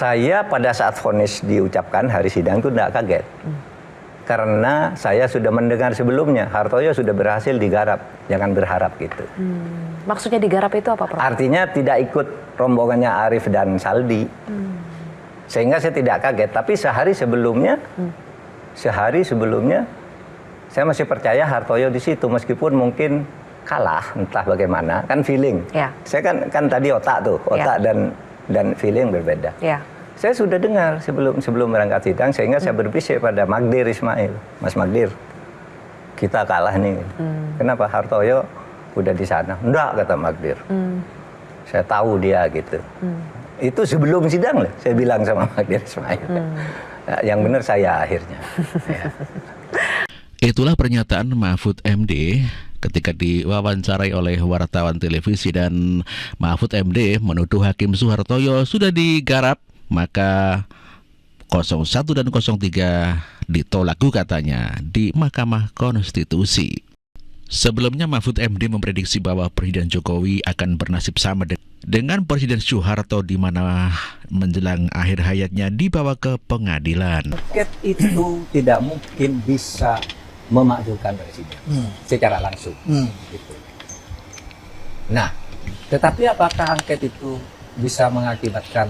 Saya pada saat vonis diucapkan hari sidang itu tidak kaget. Karena saya sudah mendengar sebelumnya, Hartoyo sudah berhasil digarap, jangan berharap gitu. Maksudnya digarap itu apa, Prof? Artinya tidak ikut rombongannya Arief dan Saldi. Sehingga saya tidak kaget, tapi sehari sebelumnya saya masih percaya Hartoyo di situ, meskipun mungkin kalah, entah bagaimana, kan feeling. Ya. Saya kan tadi otak dan feeling berbeda. Ya. Saya sudah dengar sebelum berangkat sidang, sehingga saya berbisik pada Magdir Ismail, Mas Magdir, kita kalah nih. Kenapa? Hartoyo udah di sana. Enggak, kata Magdir. Saya tahu dia gitu. Itu sebelum sidang loh, saya bilang sama Magdir Ismail. Yang benar saya akhirnya. Ya. Itulah pernyataan Mahfud MD ketika diwawancarai oleh wartawan televisi, dan Mahfud MD menuduh Hakim Soehartoyo sudah digarap, maka 01 dan 03 ditolak gugatannya di Mahkamah Konstitusi. Sebelumnya Mahfud MD memprediksi bahwa Presiden Jokowi akan bernasib sama dengan Presiden Soeharto, di mana menjelang akhir hayatnya dibawa ke pengadilan. Angket itu tidak mungkin bisa memakzulkan presiden secara langsung. Gitu. Nah, tetapi apakah angket itu bisa mengakibatkan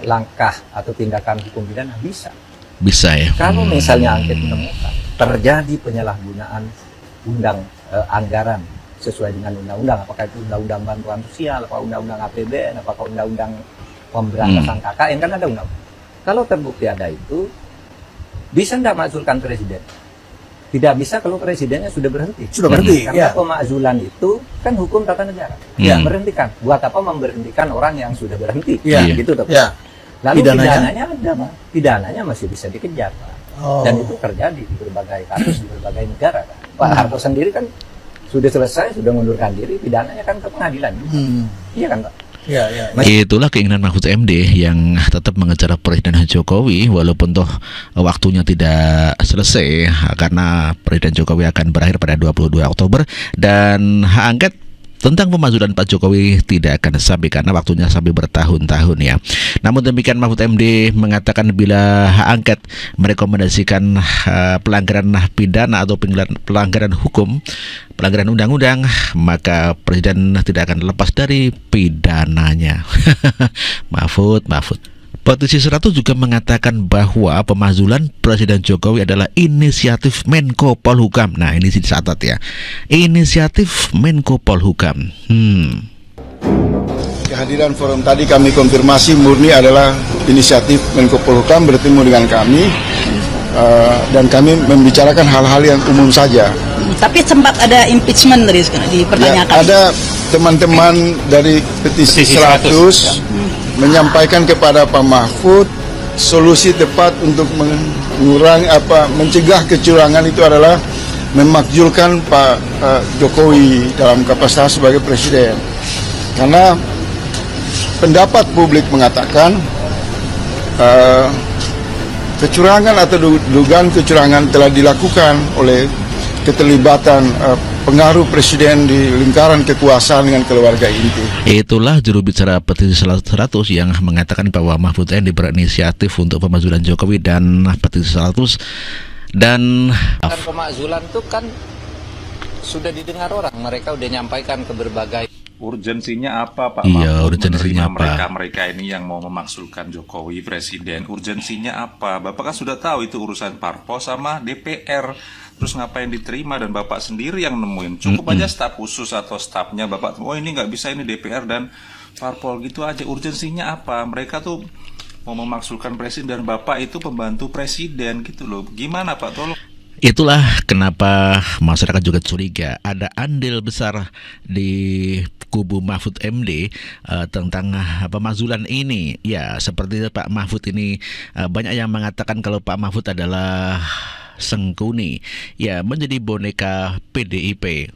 langkah atau tindakan hukum pidana? Bisa. Bisa ya. Kalau misalnya angket menemukan terjadi penyalahgunaan anggaran sesuai dengan undang-undang, apakah itu undang-undang bantuan sosial, apakah undang-undang APBN, apakah undang-undang pemberantasan KKN, kan ada undang. Kalau terbukti ada itu, bisa nggak makzulkan presiden? Tidak bisa kalau presidennya sudah berhenti. Sudah berhenti. Karena pemakzulan itu kan hukum tata negara. Ya, berhentikan. Buat apa memberhentikan orang yang sudah berhenti? Gitu, Pak. Lalu pidananya ada, Pak. Pidananya masih bisa dikejar, Pak. Dan itu terjadi di berbagai kasus di berbagai negara, Pak. Pak Harto sendiri kan sudah selesai, sudah mengundurkan diri, pidananya kan ke pengadilan. Iya kan, Pak? Itulah keinginan Mahfud MD yang tetap mengejar Presiden Jokowi walaupun toh waktunya tidak selesai, karena Presiden Jokowi akan berakhir pada 22 Oktober dan hak angket tentang pemakzulan Pak Jokowi tidak akan sampai karena waktunya sampai bertahun-tahun ya. Namun demikian Mahfud MD mengatakan bila hak angket merekomendasikan pelanggaran pidana atau pelanggaran hukum, pelanggaran undang-undang, maka Presiden tidak akan lepas dari pidananya. Mahfud. Petisi 100 juga mengatakan bahwa pemakzulan Presiden Jokowi adalah inisiatif Menko Polhukam. Nah, ini dicatat ya. Inisiatif Menko Polhukam. Kehadiran forum tadi kami konfirmasi murni adalah inisiatif Menko Polhukam bertemu dengan kami dan kami membicarakan hal-hal yang umum saja. Tapi sempat ada impeachment tadi dipertanyakan. Ya, ada teman-teman dari petisi 100 menyampaikan kepada Pak Mahfud solusi tepat untuk mencegah kecurangan itu adalah memakzulkan Pak Jokowi dalam kapasitas sebagai presiden. Karena pendapat publik mengatakan kecurangan atau dugaan kecurangan telah dilakukan oleh keterlibatan pengaruh presiden di lingkaran kekuasaan dengan keluarga inti. Itulah juru bicara petisi 100 yang mengatakan bahwa Mahfud MD berinisiatif untuk pemakzulan Jokowi dan petisi 100 dan pemakzulan itu kan sudah didengar orang, mereka udah nyampaikan ke berbagai. Urgensinya apa Pak Iya, Mahfud urgensinya menerima apa? mereka ini yang mau memakzulkan Jokowi presiden? Urgensinya apa? Bapak kan sudah tahu itu urusan parpol sama DPR. Terus ngapain diterima, dan Bapak sendiri yang nemuin. Cukup aja staf khusus atau stafnya Bapak, oh ini nggak bisa, ini DPR dan parpol, gitu aja. Urgensinya apa? Mereka tuh mau memakzulkan presiden dan Bapak itu pembantu presiden gitu loh. Gimana Pak? Tolong. itulah kenapa masyarakat juga curiga ada andil besar di kubu Mahfud MD tentang pemakzulan ini. Ya, seperti Pak Mahfud ini banyak yang mengatakan kalau Pak Mahfud adalah Sengkuni, ya menjadi boneka PDIP.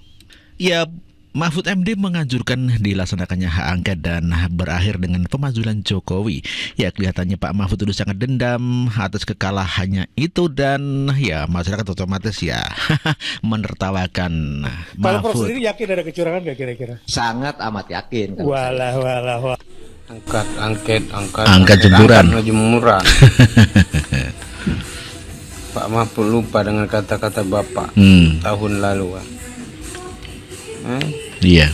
Ya, Mahfud MD menganjurkan dilaksanakannya hak angket dan berakhir dengan pemakzulan Jokowi. Ya, kelihatannya Pak Mahfud itu sangat dendam atas kekalahannya itu, dan ya masyarakat otomatis ya menertawakan Kalau Prof Mahfud. sendiri yakin ada kecurangan nggak kira-kira? Sangat amat yakin. Walah. Angkat jemuran. jemuran. Pak Mahfud lupa dengan kata-kata Bapak tahun lalu. Iya.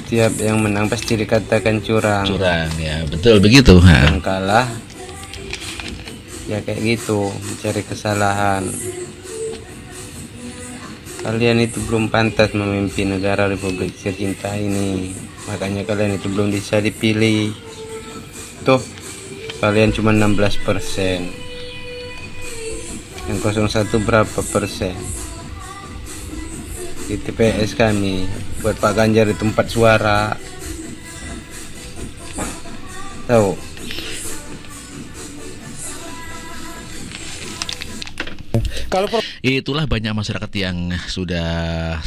Setiap yang menang pasti dikatakan curang. Curang ya, betul begitu. Yang kalah ya kayak gitu, mencari kesalahan. Kalian itu belum pantas memimpin negara Republik tercinta ini. Makanya kalian itu belum bisa dipilih. Tuh, kalian cuma 16%. Yang 01 berapa persen? Di TPS kami buat Pak Ganjar itu 4 suara. Tahu? Itulah banyak masyarakat yang sudah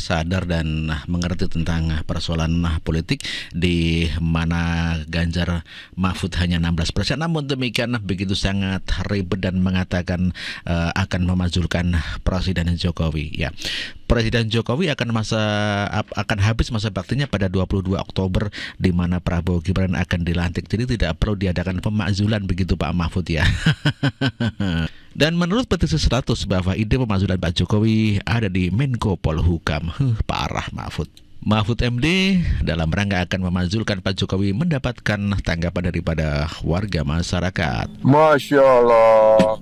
sadar dan mengerti tentang persoalan politik, di mana Ganjar Mahfud hanya 16%. Namun demikian begitu sangat ribet dan mengatakan akan memajulkan Presiden Jokowi. Ya, Presiden Jokowi akan habis masa baktinya pada 22 Oktober, di mana Prabowo Gibran akan dilantik. Jadi tidak perlu diadakan pemakzulan begitu Pak Mahfud ya. Dan menurut petisi 100 bahwa ide pemakzulan Pak Jokowi ada di Menko Polhukam. Parah Mahfud. Mahfud MD dalam rangka akan memakzulkan Pak Jokowi mendapatkan tanggapan daripada warga masyarakat. Masya Allah,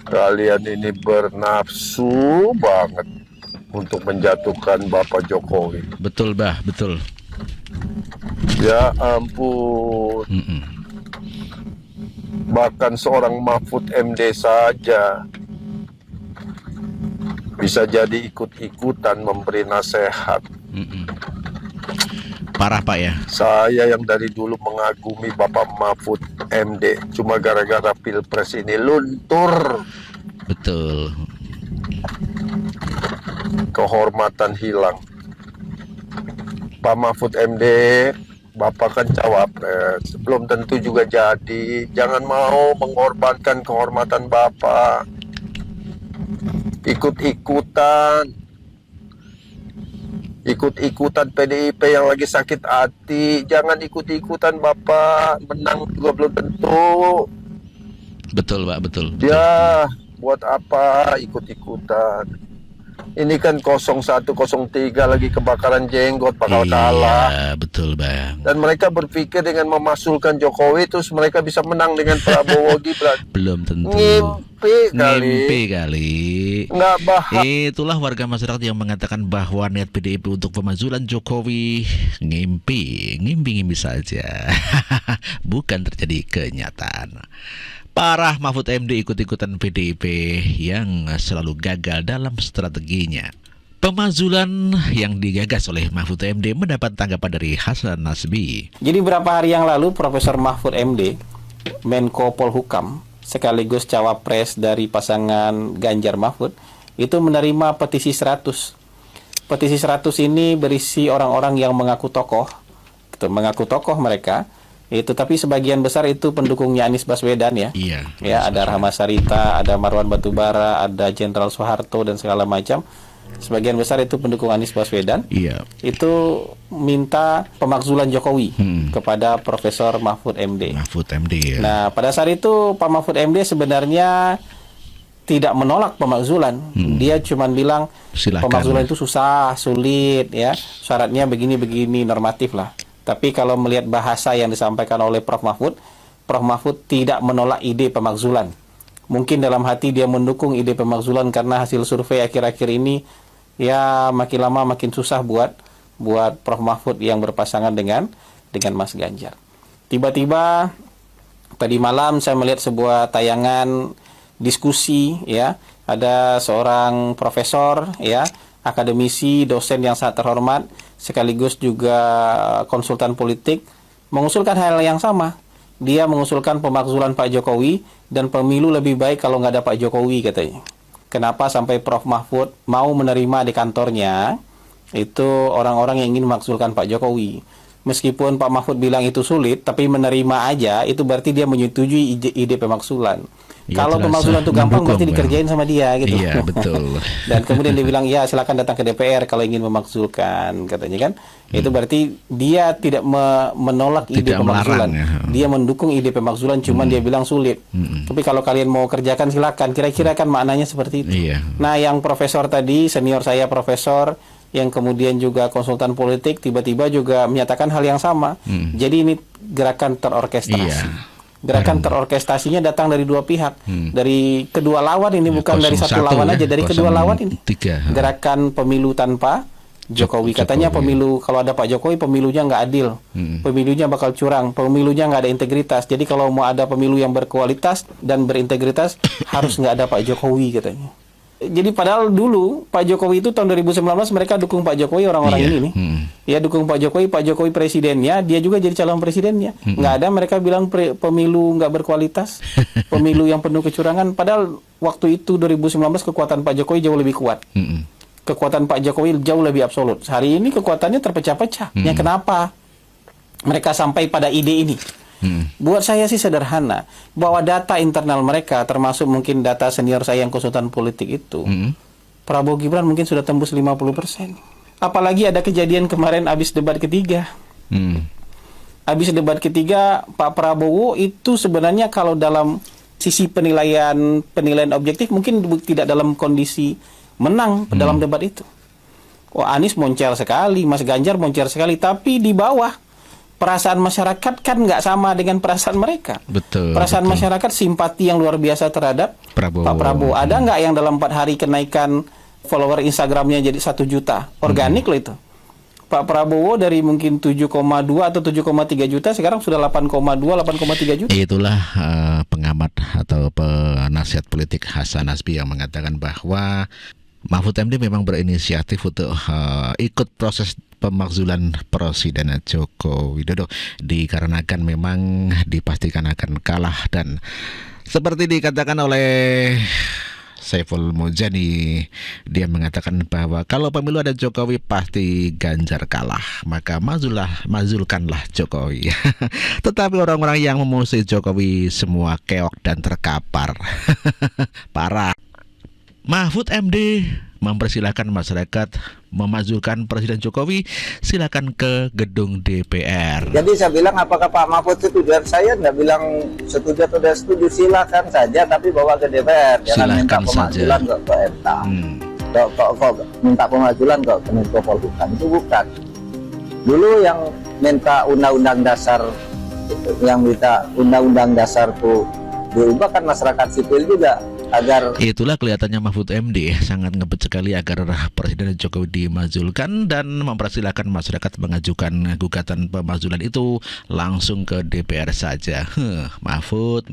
kalian ini bernafsu banget untuk menjatuhkan Bapak Jokowi. Betul bah, betul. Ya ampun. Bahkan seorang Mahfud MD saja bisa jadi ikut-ikutan memberi nasihat. Parah Pak ya. Saya yang dari dulu mengagumi Bapak Mahfud MD, cuma gara-gara Pilpres ini luntur. Betul. Kehormatan hilang. Pak Mahfud MD, Bapak kan cawapres, belum tentu juga jadi. Jangan mau mengorbankan kehormatan Bapak. Ikut-ikutan PDIP yang lagi sakit hati. Jangan ikut-ikutan Bapak. Menang juga belum tentu. Betul Pak, betul. Ya, buat apa ikut-ikutan? Ini kan 0103 lagi kebakaran jenggot, bakal kalah. Iya, betul Bang. Dan mereka berpikir dengan memasulkan Jokowi terus mereka bisa menang dengan Prabowo Gibran. Belum tentu. Ngimpi kali. Nggak bahas. Itulah warga masyarakat yang mengatakan bahwa niat PDIP untuk pemakzulan Jokowi ngimpi saja. Bukan terjadi kenyataan. Parah Mahfud MD ikut-ikutan PDIP yang selalu gagal dalam strateginya. Pemakzulan yang digagas oleh Mahfud MD mendapat tanggapan dari Hasan Nasbi. Jadi beberapa hari yang lalu Profesor Mahfud MD, Menko Polhukam, sekaligus cawapres dari pasangan Ganjar Mahfud, itu menerima petisi 100. Petisi 100 ini berisi orang-orang yang mengaku tokoh mereka. Itu tapi sebagian besar itu pendukungnya Anies Baswedan ya. Iya. Ya, ada Rahmat Sarita, ada Marwan Batubara, ada Jenderal Soeharto dan segala macam. Sebagian besar itu pendukung Anies Baswedan. Iya. Itu minta pemakzulan Jokowi kepada Profesor Mahfud MD. Mahfud MD ya. Nah, pada saat itu Pak Mahfud MD sebenarnya tidak menolak pemakzulan. Dia cuma bilang silakan, pemakzulan itu susah, sulit ya. Syaratnya begini-begini, normatif lah. Tapi kalau melihat bahasa yang disampaikan oleh Prof Mahfud tidak menolak ide pemakzulan. Mungkin dalam hati dia mendukung ide pemakzulan karena hasil survei akhir-akhir ini ya makin lama makin susah buat Prof Mahfud yang berpasangan dengan Mas Ganjar. Tiba-tiba tadi malam saya melihat sebuah tayangan diskusi ya, ada seorang profesor ya, akademisi, dosen yang sangat terhormat, sekaligus juga konsultan politik, mengusulkan hal yang sama. Dia mengusulkan pemakzulan Pak Jokowi dan pemilu lebih baik kalau nggak ada Pak Jokowi katanya. Kenapa sampai Prof Mahfud mau menerima di kantornya itu orang-orang yang ingin memakzulkan Pak Jokowi. Meskipun Pak Mahfud bilang itu sulit, tapi menerima aja itu berarti dia menyetujui ide pemakzulan. Ya, Kalau jelas, pemakzulan itu gampang mendukung, berarti dikerjain sama dia gitu. Iya, betul. Dan kemudian dia bilang ya silakan datang ke DPR kalau ingin memakzulkan katanya kan. Itu berarti dia tidak menolak ide Tidak pemakzulan. melarang, ya. Dia mendukung ide pemakzulan, cuman dia bilang sulit. Tapi kalau kalian mau kerjakan silakan. Kira-kira kan maknanya seperti itu. Iya. Nah, yang profesor tadi, senior saya profesor yang kemudian juga konsultan politik tiba-tiba juga menyatakan hal yang sama. Jadi ini gerakan terorkestrasi. Iya. Gerakan terorkestrasinya datang dari dua pihak, dari kedua lawan ini, bukan dari satu 01 lawan ya, aja, dari kedua lawan ini. 03. Gerakan pemilu tanpa Jokowi. Katanya pemilu kalau ada Pak Jokowi pemilunya nggak adil, pemilunya bakal curang, pemilunya nggak ada integritas. Jadi kalau mau ada pemilu yang berkualitas dan berintegritas harus nggak ada Pak Jokowi katanya. Jadi padahal dulu Pak Jokowi itu tahun 2019 mereka dukung Pak Jokowi, orang-orang Iya. ini nih. Ya dukung Pak Jokowi presidennya, dia juga jadi calon presidennya. Nggak ada mereka bilang pemilu nggak berkualitas, pemilu yang penuh kecurangan. Padahal waktu itu 2019 kekuatan Pak Jokowi jauh lebih kuat. Kekuatan Pak Jokowi jauh lebih absolut. Hari ini kekuatannya terpecah-pecah. Ya kenapa mereka sampai pada ide ini? Buat saya sih sederhana, bahwa data internal mereka, termasuk mungkin data senior saya yang konsultan politik itu, Prabowo Gibran mungkin sudah tembus 50%. Apalagi ada kejadian kemarin habis debat ketiga. Habis debat ketiga, Pak Prabowo itu sebenarnya kalau dalam sisi penilaian objektif mungkin tidak dalam kondisi menang dalam debat itu. Wah, Anies moncer sekali, Mas Ganjar moncer sekali, tapi di bawah perasaan masyarakat kan nggak sama dengan perasaan mereka. Betul. Perasaan masyarakat simpati yang luar biasa terhadap Prabowo. Pak Prabowo. Ada nggak yang dalam 4 hari kenaikan follower Instagramnya jadi 1 juta? Organik loh itu. Pak Prabowo dari mungkin 7,2 atau 7,3 juta sekarang sudah 8,2, 8,3 juta. Itulah pengamat atau penasihat politik Hasan Nasbi yang mengatakan bahwa Mahfud MD memang berinisiatif untuk ikut proses pemakzulan Presiden Joko Widodo dikarenakan memang dipastikan akan kalah, dan seperti dikatakan oleh Saiful Mujani, dia mengatakan bahwa kalau pemilu ada Jokowi pasti Ganjar kalah, maka mazulkanlah Jokowi. Tetapi orang-orang yang memusuhi Jokowi semua keok dan terkapar. Parah. Mahfud MD mempersilahkan masyarakat memazulkan Presiden Jokowi, silakan ke gedung DPR. Jadi saya bilang apakah Pak Mahfud setuju? Saya nggak bilang setuju atau tidak setuju, silakan saja, tapi bawa ke DPR. Jangan minta pemazulan ke MK. Kok minta pemazulan ke Menko Polhukam, itu bukan. Dulu yang minta undang-undang dasar, yang minta undang-undang dasar itu diubah kan masyarakat sipil juga. Agar itulah kelihatannya Mahfud MD sangat ngebet sekali agar Presiden Jokowi dimazulkan dan mempersilahkan masyarakat mengajukan gugatan pemazulan itu langsung ke DPR saja. Mahfud